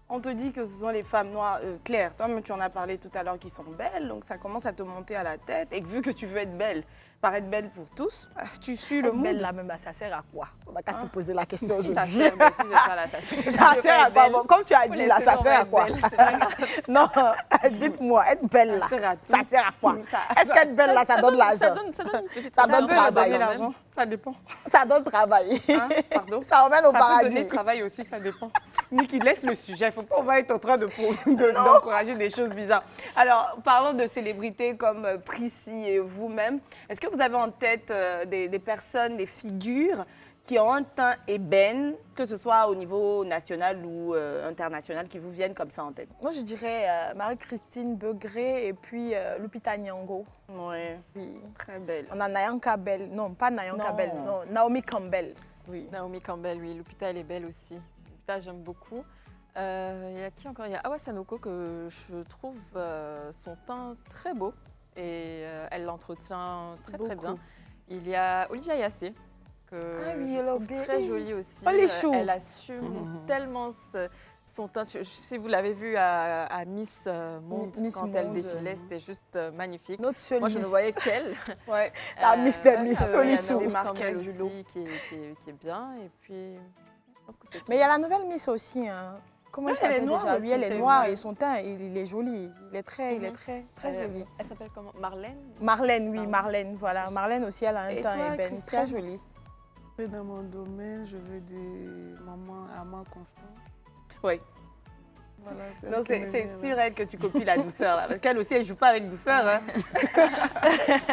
On te dit que ce sont les femmes noires. Claire, toi-même, tu en as parlé tout à l'heure, qui sont belles. Donc, ça commence à te monter à la tête. Et que vu que tu veux être belle, paraître belle pour tous, tu suis le Être belle monde. là même, ça sert à quoi? On va qu'à se Hein? poser la question Ça aujourd'hui. sert, mais si c'est ça, là, ça sert. Ça sert à quoi? Bon, comme tu as Vous dit là, laissez ça Laura sert à être quoi? belle, c'est pas grave. Non, dites-moi, être belle là, Ça sert à tout. ça sert à quoi? Ça- Est-ce qu'être belle là, ça donne l'argent? Ça donne une petite Ça somme donne d'argent, travail, quand donner même. l'argent, ça dépend. Ça donne travail. Hein? Pardon. Ça emmène au Ça peut donner paradis. le travail aussi, ça dépend. Niki, laisse le sujet. Faut pas, on va être en train d'encourager des choses bizarres. Alors, parlons de célébrités comme Prissy et vous-même. Est-ce que vous avez en tête des personnes, des figures qui ont un teint ébène, que ce soit au niveau national ou international, qui vous viennent comme ça en tête? Moi, je dirais Marie-Christine Begré et puis Lupita Nyong'o. Oui, Oui. très belle. On a Nayanka Bell. Non, pas Nayanka Non. Bell. Non, Naomi Campbell. Oui. Naomi Campbell, oui. Lupita, elle est belle aussi. Lupita, j'aime beaucoup. Il y a qui encore? Il y a Awa Sanoko que je trouve son teint très beau et elle l'entretient très très bien. Il y a Olivia Yassé que Ah oui, je elle a trouve oublié. très jolie aussi. Oh, les choux. Elle assume tellement son teint. Si vous l'avez vu à Miss Monde Miss quand elle Monde, défilait, c'était juste magnifique. Notre seule Moi, je ne Miss. voyais qu'elle. Ouais. La Miss des ouais, Miss, il y a Solissou. Naomi Marquez Campbell du lot. aussi qui est bien. Et puis, je pense que c'est tout. Mais il y a la nouvelle Miss aussi. Hein. Comment Ouais, elle s'appelle elle est noire déjà? aussi, Oui, elle est c'est noire vrai. et son teint, il est joli. Il est très joli. Elle s'appelle comment? Marlène? Marlène, oui, Marlène, voilà. Marlène aussi, elle a un Et teint toi, ébène, Christiane? très joli. Et dans mon domaine, je veux dire maman Armand Constance. Oui. Voilà, c'est Non, elle qui me c'est vient, sur là. elle que tu copies la douceur, là. Parce qu'elle aussi, elle joue pas avec douceur. Hein.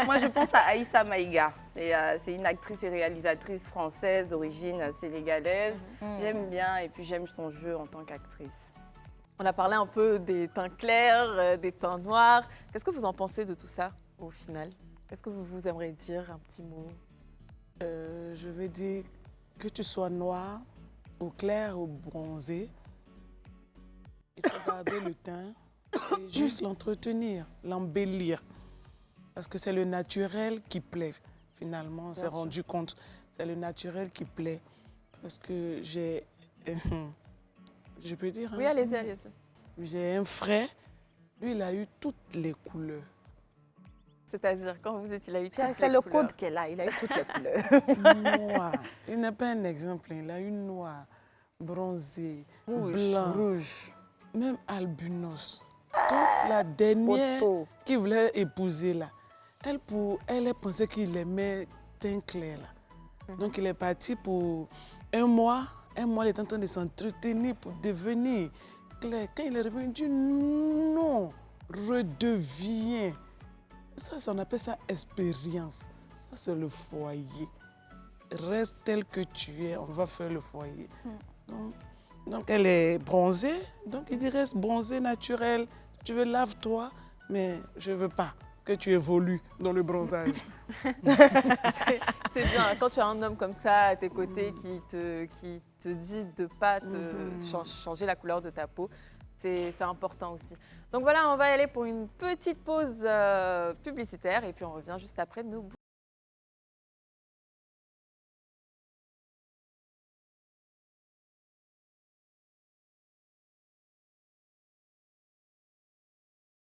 Moi, je pense à Aïssa Maïga. C'est une actrice et réalisatrice française d'origine sénégalaise. J'aime bien et puis j'aime son jeu en tant qu'actrice. On a parlé un peu des teints clairs, des teints noirs. Qu'est-ce que vous en pensez de tout ça au final? Qu'est-ce que vous aimeriez dire? Un petit mot? Je veux dire que tu sois noir, ou clair, ou bronzé, il faut garder le teint et juste l'entretenir, l'embellir. Parce que c'est le naturel qui plaît. Finalement, on s'est rendu compte, c'est le naturel qui plaît. Parce que j'ai... je peux dire? Oui, hein? allez-y, allez-y. J'ai un frère, lui, il a eu toutes les couleurs. C'est-à-dire, quand vous dites il a eu toutes C'est les le couleurs. code qu'elle a, il a eu toutes les couleurs. Noir. Il n'est pas un exemple, il a eu noir, bronzé, Rouge. blanc, Rouge, même albinos. Donc la dernière poteau. qui voulait épouser là, elle a pensé qu'il aimait teint clair là. Donc il est parti pour un mois, il est en train de s'entretenir pour devenir clair. Quand il est revenu, il dit non, redeviens. Ça, on appelle ça expérience. Ça, c'est le foyer. Reste tel que tu es, on va faire le foyer. Donc, elle est bronzée, donc il dit reste bronzée naturelle. Tu veux, lave-toi, mais je ne veux pas que tu évolues dans le bronzage. C'est bien, quand tu as un homme comme ça à tes côtés qui te dit de ne pas changer la couleur de ta peau, c'est important aussi. Donc voilà, on va y aller pour une petite pause publicitaire et puis on revient juste après nous.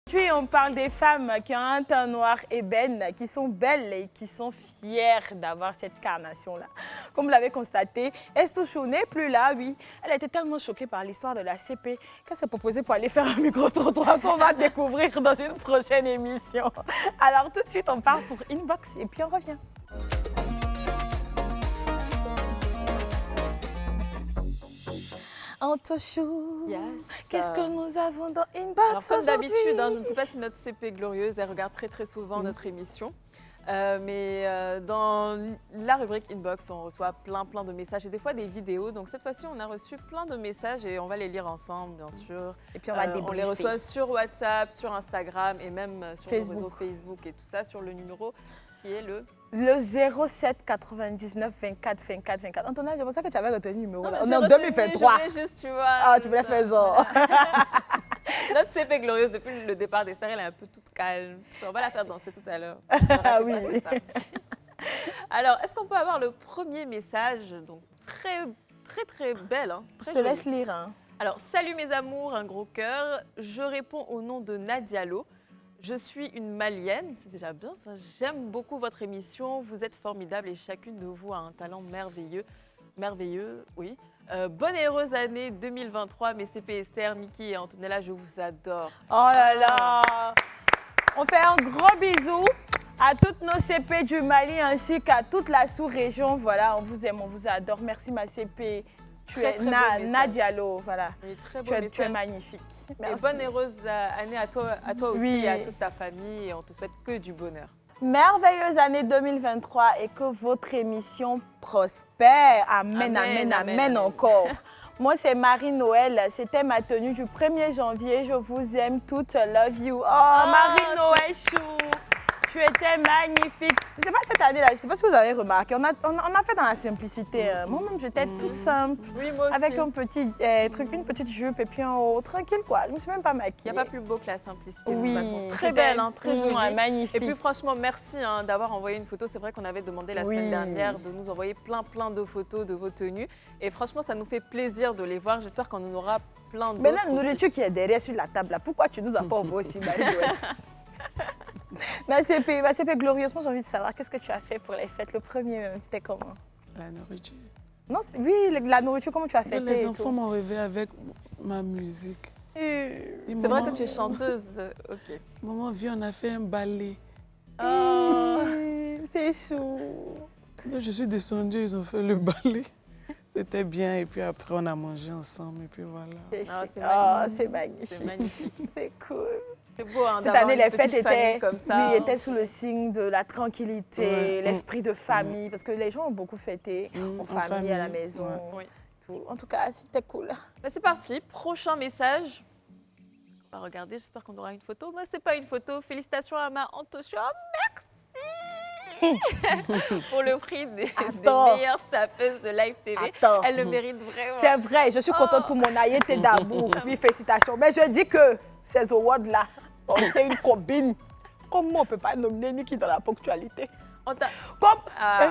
Puis on parle des femmes qui ont un teint noir ébène, qui sont belles et qui sont fières d'avoir cette carnation-là. Comme vous l'avez constaté, Estouchou n'est plus là, oui. Elle a été tellement choquée par l'histoire de la CP qu'elle s'est proposée pour aller faire un micro-trottoir qu'on va découvrir dans une prochaine émission. Alors tout de suite, on part pour Inbox et puis on revient. Antochou, Yes. qu'est-ce que nous avons dans Inbox Alors, comme aujourd'hui? d'habitude, je ne sais pas si notre CP Glorieuse, elle regarde très souvent notre émission. Mais dans la rubrique Inbox, on reçoit plein de messages et des fois des vidéos. Donc cette fois-ci, on a reçu plein de messages et on va les lire ensemble, bien sûr. Et puis on va On les débriefer. reçoit sur WhatsApp, sur Instagram et même sur nos Facebook. réseaux Facebook et tout ça sur le numéro qui est le... Le 07 99 24 24 24. Antonin, j'ai pensé que tu avais retenu le numéro. Non, là. mais On j'ai est en retenu, 2023. je voulais juste, tu vois. Ah, tu voulais faire genre. Notre CP Glorieuse, depuis le départ des stars, elle est un peu toute calme. On va la faire danser tout à l'heure. Ah oui. Alors, est-ce qu'on peut avoir le premier message, donc très belle. Hein, Je très te jolie. laisse lire. Hein. Alors, salut mes amours, un gros cœur. Je réponds au nom de Nadialo. Je suis une Malienne, c'est déjà bien ça. J'aime beaucoup votre émission, vous êtes formidable et chacune de vous a un talent merveilleux. Merveilleux, oui. Bonne et heureuse année 2023, mes CP Esther, Niki et Antonella, je vous adore. Oh là là. On fait un gros bisou à toutes nos CP du Mali ainsi qu'à toute la sous-région. Voilà, on vous aime, on vous adore. Merci ma CP. Tu Très, es très beau message. Nadialo, voilà. Oui, très beau Tu es message. magnifique. Et Merci. bonne et heureuse année à toi aussi Oui. et à toute ta famille et on te souhaite que du bonheur. Merveilleuse année 2023 et que votre émission prospère. Amen, Amen, amen, amen, amen, amen. encore. Moi, c'est Marie-Noël. C'était ma tenue du 1er janvier. Je vous aime toutes. Love you. Oh, Marie-Noël chou. Tu étais magnifique. Je ne sais pas cette année-là, je ne sais pas si vous avez remarqué, on a fait dans la simplicité. Moi-même, j'étais toute simple. Oui, moi aussi. Avec un petit truc, une petite jupe et puis en haut, tranquille quoi. Je ne me suis même pas Il maquillée. n'y a pas plus beau que la simplicité de Oui, toute façon. Très c'était- belle, hein, très jolie. Ouais, magnifique. Et puis franchement, merci hein, d'avoir envoyé une photo. C'est vrai qu'on avait demandé la Oui. semaine dernière de nous envoyer plein de photos de vos tenues. Et franchement, ça nous fait plaisir de les voir. J'espère qu'on en aura plein d'autres. Mais la aussi. nourriture qui est derrière sur la table, là, pourquoi tu nous as pas envoyé aussi, Marie-Noël? Ma CP, glorieusement, j'ai envie de savoir, qu'est-ce que tu as fait pour les fêtes? Le premier, même, c'était comment? La nourriture. Non, oui, la nourriture, comment tu as fêté Les et enfants tout? m'ont rêvé avec ma musique. Et C'est vrai maman- que tu es chanteuse. Ok. Maman, viens, on a fait un ballet. Oh. C'est chou. Donc, je suis descendue, ils ont fait le ballet. C'était bien. Et puis après, on a mangé ensemble. Et puis voilà. Ah, c'est C'est magnifique. magnifique. C'est magnifique. C'est cool. C'est beau hein, Cette d'avoir année, une les petite fêtes famille étaient, comme ça. oui, étaient sous le signe de la tranquillité, Ouais. l'esprit de famille, parce que les gens ont beaucoup fêté en famille, à la maison. ouais. Oui. Tout. En tout cas, c'était cool. Bah, c'est parti, prochain message. On va regarder, j'espère qu'on aura une photo. Moi, c'est pas une photo. Félicitations à ma Antosia. Merci pour le prix des meilleures sapeuses de Live TV. Attends. Elle le mérite vraiment. C'est vrai, je suis contente pour mon aïeté d'amour. Oui, félicitations. Mais je dis que ces awards-là, c'est une combine. Comment on ne peut pas nominer Niki dans la ponctualité? On t'a Comme, ah.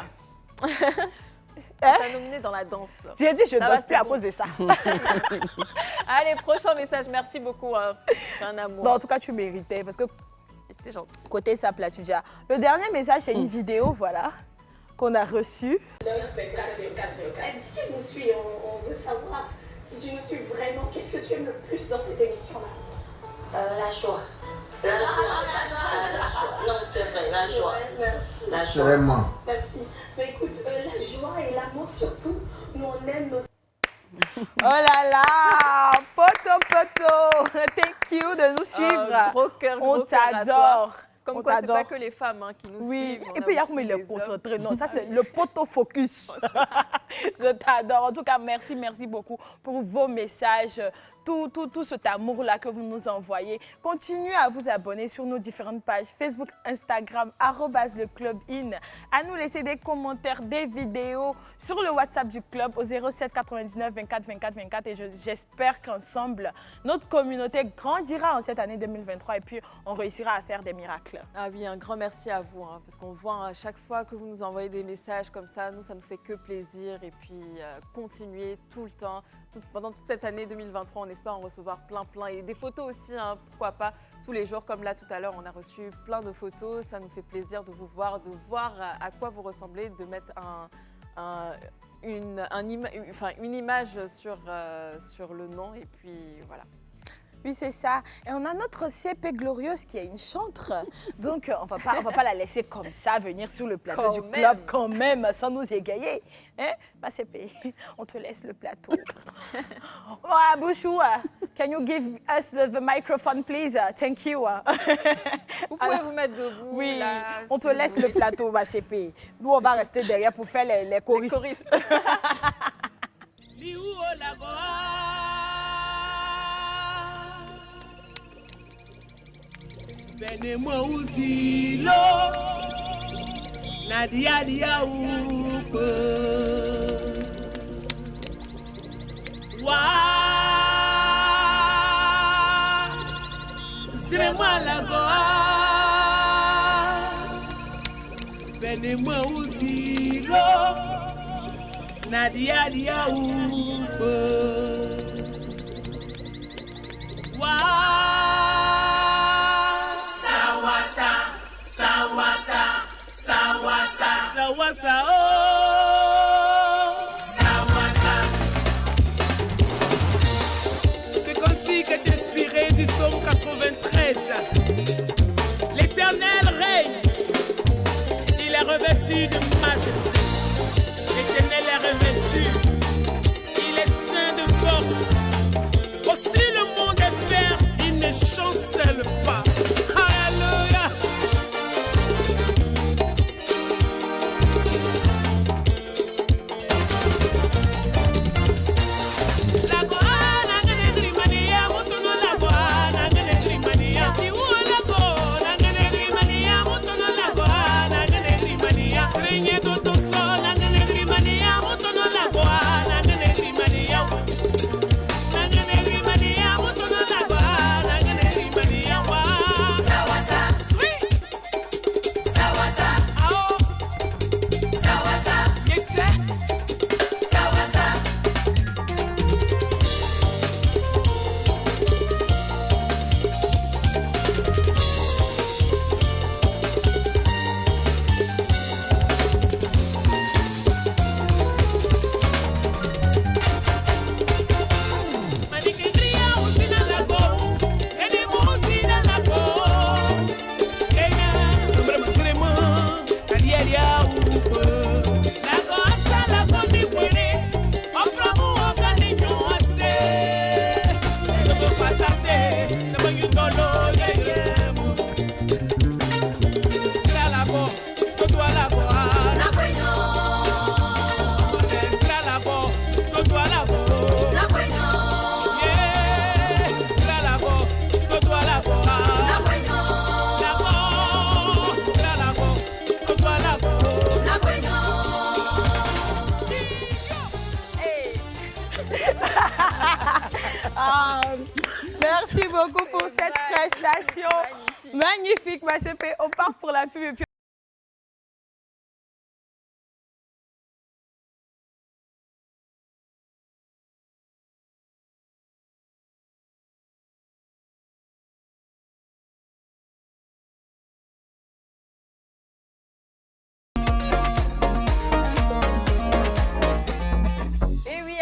On t'a nominé dans la danse. j'ai dit, je Ça ne va, danse plus c'est à bon. cause de ça. Allez, prochain message. Merci beaucoup. Hein. C'est un amour. Non, en tout cas, tu méritais parce que J'étais gentille. côté ça, là, tu dis, ah, le dernier message, c'est une vidéo, voilà, qu'on a reçue. Elle dit qu'elle nous suit, on veut savoir si tu nous suis vraiment, qu'est-ce que tu aimes le plus dans cette émission-là? La joie. La joie. Non, c'est vrai, la joie. Merci. La joie. Vraiment. Merci. Mais écoute, la joie et l'amour surtout, nous on aime nos... Oh là là, poto. Thank you de nous suivre. Gros cœur, On gros cœur à toi. t'adore. Comme On quoi, c'est t'adore. pas que les femmes hein, qui nous Oui, suivent. et on puis il y a aussi comme il est les hommes. concentré. Non, ça c'est le poteau focus. Je t'adore. En tout cas, merci beaucoup pour vos messages, tout cet amour-là que vous nous envoyez. Continuez à vous abonner sur nos différentes pages Facebook, Instagram, @leclubin. À nous laisser des commentaires, des vidéos sur le WhatsApp du club au 07 99 24 24 24. Et j'espère qu'ensemble, notre communauté grandira en cette année 2023 et puis on réussira à faire des miracles. Ah oui, un grand merci à vous, hein, parce qu'on voit à chaque fois que vous nous envoyez des messages comme ça, nous, ça nous fait que plaisir. Et puis, continuer tout le temps, pendant toute cette année 2023, on espère en recevoir plein. Et des photos aussi, hein, pourquoi pas, tous les jours. Comme là, tout à l'heure, on a reçu plein de photos. Ça nous fait plaisir de vous voir, de voir à quoi vous ressemblez, de mettre une image sur le nom. Et puis, voilà. Oui, c'est ça. Et on a notre CP Glorieuse qui est une chantre. Donc, on va pas la laisser comme ça venir sur le plateau du club quand même, sans nous égayer. Hein? Ma CP, on te laisse le plateau. Oh, Bouchou, can you give us the microphone, please? Thank you. Vous pouvez vous mettre debout. Oui, là, on si te laisse le plateau, ma CP. Nous, on va rester derrière pour faire les choristes. choristes. Benemo uzilo Nadia dia upe Wa Sirema lagoa Benemo uzilo Nadia dia upe. Wa sawasa sawasa sawasa sawasa oh sawasa. Ce cantique est inspiré du psaume 93. L'Éternel règne, il est revêtu de majesté. L'Éternel est revêtu, il est saint de force. Aussi le monde est ferme, il ne chancelle pas. Alléluia. Merci beaucoup pour cette prestation magnifique, ma CP. On part pour la pub et puis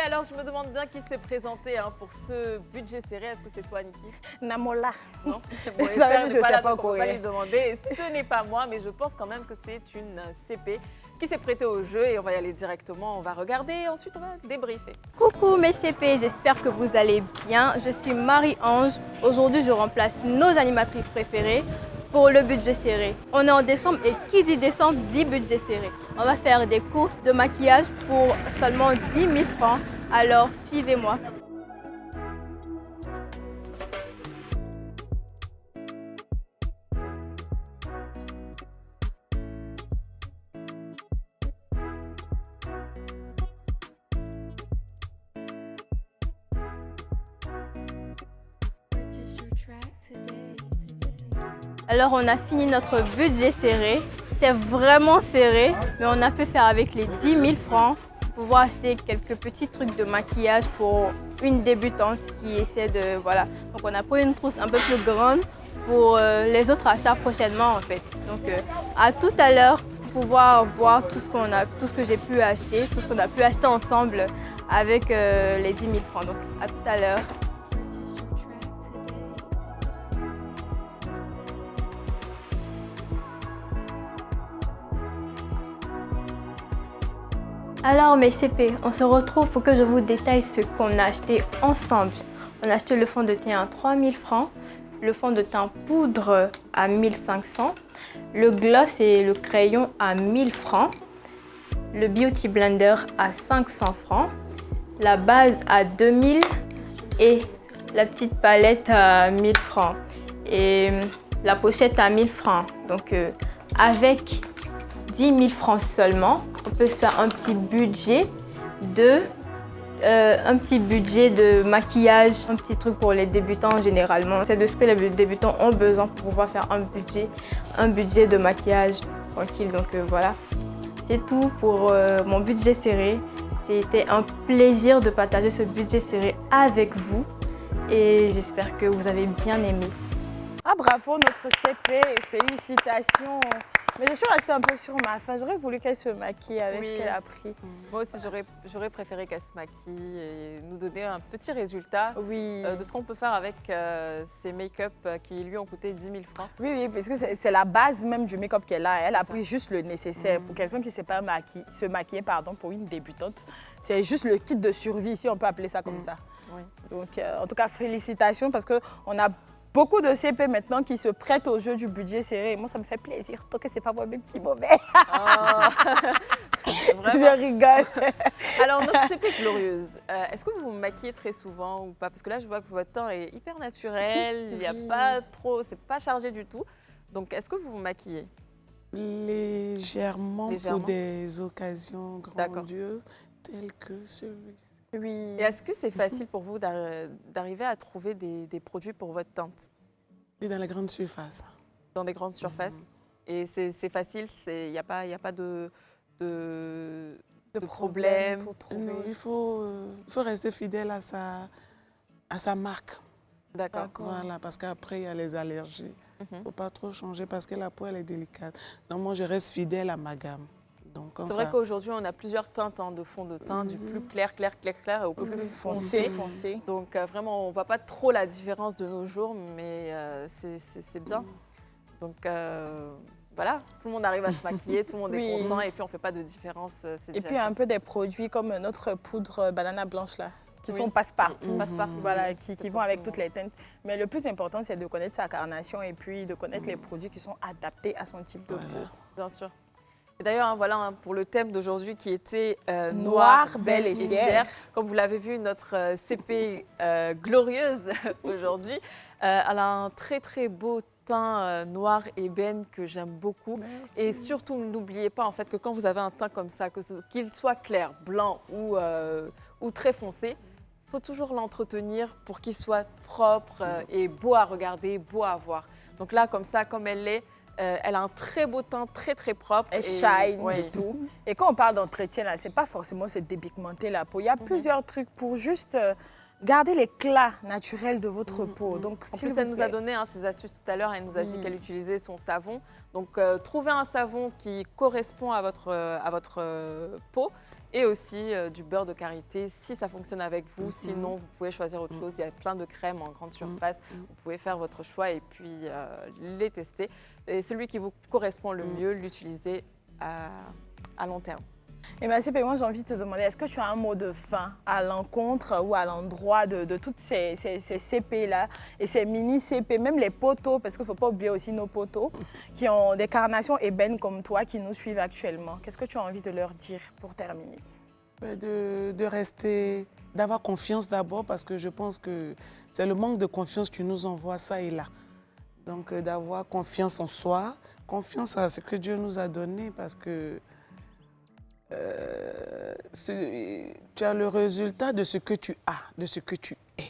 alors je me demande bien qui s'est présenté pour ce budget serré. Est-ce que c'est toi, Niki? Namola. Non. Bon, Ça, je ne sais pas on va courir. lui demander. Ce n'est pas moi, mais je pense quand même que c'est une CP qui s'est prêtée au jeu et on va y aller directement. On va regarder et ensuite on va débriefer. Coucou mes CP, j'espère que vous allez bien. Je suis Marie-Ange. Aujourd'hui, je remplace nos animatrices préférées pour le budget serré. On est en décembre et qui dit décembre dit budget serré. On va faire des courses de maquillage pour seulement 10 000 francs. Alors, suivez-moi. Alors, on a fini notre budget serré. C'était vraiment serré, mais on a pu faire avec les 10 000 francs pour pouvoir acheter quelques petits trucs de maquillage pour une débutante qui essaie de... Voilà. Donc, on a pris une trousse un peu plus grande pour les autres achats prochainement, en fait. Donc, à tout à l'heure pour pouvoir voir tout ce que j'ai pu acheter, tout ce qu'on a pu acheter ensemble avec les 10 000 francs. Donc, à tout à l'heure. Alors mes CP, on se retrouve pour que je vous détaille ce qu'on a acheté ensemble. On a acheté le fond de teint à 3 000 francs, le fond de teint poudre à 1 500, le gloss et le crayon à 1 000 francs, le beauty blender à 500 francs, la base à 2 000 et la petite palette à 1 000 francs et la pochette à 1 000 francs. Donc avec 10 000 francs seulement, on peut se faire un petit budget de maquillage, un petit truc pour les débutants généralement. C'est de ce que les débutants ont besoin pour pouvoir faire un budget de maquillage tranquille. Donc voilà, c'est tout pour mon budget serré. C'était un plaisir de partager ce budget serré avec vous et j'espère que vous avez bien aimé. Ah bravo notre CP, félicitations. Mais je suis restée un peu sur ma fin. J'aurais voulu qu'elle se maquille avec ce qu'elle a pris. Moi aussi, j'aurais préféré qu'elle se maquille et nous donner un petit résultat de ce qu'on peut faire avec ces make-up qui lui ont coûté 10 000 francs. Oui, parce que c'est la base même du make-up qu'elle a. Elle a pris juste le nécessaire. Pour quelqu'un qui ne sait pas se maquiller, pour une débutante, c'est juste le kit de survie, si on peut appeler ça comme ça. Oui. Donc, en tout cas, félicitations parce qu'on a beaucoup de CP maintenant qui se prêtent au jeu du budget serré. Et moi, ça me fait plaisir, tant que ce n'est pas moi-même qui mauvais. Je rigole. Alors, notre CP glorieuse, est-ce que vous vous maquillez très souvent ou pas? Parce que là, je vois que votre teint est hyper naturel, il n'y a pas trop, c'est pas chargé du tout. Donc, est-ce que vous vous maquillez? Légèrement pour des occasions grandioses telles que celui-ci. Oui. Et est-ce que c'est facile pour vous d'arriver à trouver des produits pour votre teinte? Et dans les grandes surfaces. Dans des grandes surfaces. Et c'est facile, il n'y a pas de problème pour trouver. Non, il faut rester fidèle à sa marque. D'accord. Voilà, parce qu'après, il y a les allergies. Il ne faut pas trop changer parce que la peau, elle est délicate. Donc, moi, je reste fidèle à ma gamme. C'est vrai qu'aujourd'hui, on a plusieurs teintes de fond de teint, du plus clair au plus foncé. Donc, vraiment, on ne voit pas trop la différence de nos jours, mais c'est bien. Donc, voilà, tout le monde arrive à se maquiller, tout le monde est content et puis on ne fait pas de différence. Et puis, un peu des produits comme notre poudre banana blanche, là, qui sont passe-partout. Voilà, qui vont avec toutes les teintes. Mais le plus important, c'est de connaître sa carnation et puis de connaître les produits qui sont adaptés à son type de peau. Bien sûr. Et d'ailleurs, voilà pour le thème d'aujourd'hui qui était noir, belle et fière. Comme vous l'avez vu, notre CP glorieuse aujourd'hui, elle a un très très beau teint noir ébène que j'aime beaucoup. Merci. Et surtout, n'oubliez pas en fait que quand vous avez un teint comme ça, qu'il soit clair, blanc ou très foncé, il faut toujours l'entretenir pour qu'il soit propre et beau à regarder, beau à voir. Donc là, comme ça, comme elle l'est, elle a un très beau teint, très très propre. Elle shine et tout. Et quand on parle d'entretien, ce n'est pas forcément se dépigmenter la peau. Il y a plusieurs trucs pour juste garder l'éclat naturel de votre peau. Donc, en plus, elle nous a donné ses astuces tout à l'heure. Elle nous a dit qu'elle utilisait son savon. Donc, trouvez un savon qui correspond à votre peau. Et aussi du beurre de karité, si ça fonctionne avec vous. Sinon, vous pouvez choisir autre chose. Il y a plein de crèmes en grande surface. Vous pouvez faire votre choix et puis les tester. Et celui qui vous correspond le mieux, l'utiliser à long terme. Et bien, moi, j'ai envie de te demander, est-ce que tu as un mot de fin à l'encontre ou à l'endroit de toutes ces CP-là et ces mini-CP, même les poteaux, parce qu'il ne faut pas oublier aussi nos poteaux, qui ont des carnations ébènes comme toi, qui nous suivent actuellement. Qu'est-ce que tu as envie de leur dire pour terminer? De rester, d'avoir confiance d'abord, parce que je pense que c'est le manque de confiance qui nous envoie ça et là. Donc, d'avoir confiance en soi, confiance à ce que Dieu nous a donné, parce que tu as le résultat de ce que tu as, de ce que tu es.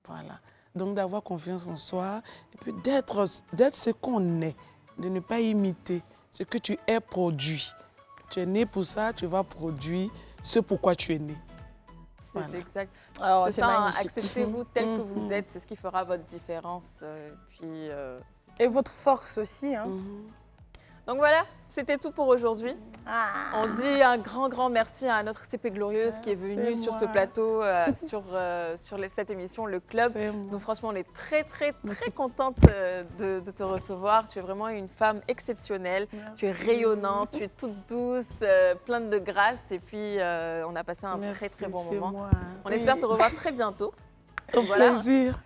Voilà. Donc d'avoir confiance en soi et puis d'être ce qu'on est, de ne pas imiter ce que tu es produit. Tu es né pour ça, tu vas produire ce pourquoi tu es né. C'est exact. C'est ça, acceptez-vous tel que vous êtes, c'est ce qui fera votre différence. Et votre force aussi. Hein. Donc voilà, c'était tout pour aujourd'hui. On dit un grand merci à notre CP Glorieuse qui est venue sur ce plateau, sur cette émission, Le Club. Donc franchement, on est très contente de te recevoir. Tu es vraiment une femme exceptionnelle. Merci. Tu es rayonnante, tu es toute douce, pleine de grâce. Et puis, on a passé un très bon moment. On espère te revoir très bientôt. Au plaisir.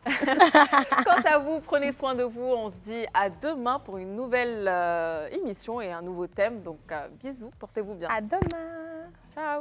Quant à vous, prenez soin de vous. On se dit à demain pour une nouvelle émission et un nouveau thème. Donc, bisous, portez-vous bien. À demain. Ciao.